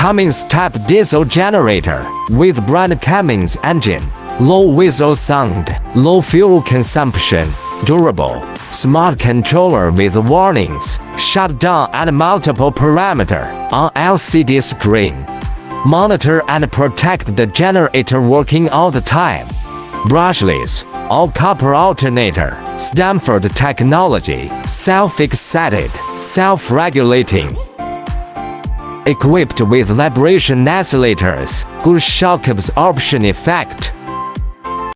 Cummins type diesel generator with brand Cummins engine. Low whistle sound, low fuel consumption, durable, smart controller with warnings, shutdown and multiple parameter on LCD screen. Monitor and protect the generator working all the time. Brushless, all-copper alternator, Stanford technology, self-excited, self-regulating. Equipped with vibration oscillators, good shock absorption effect.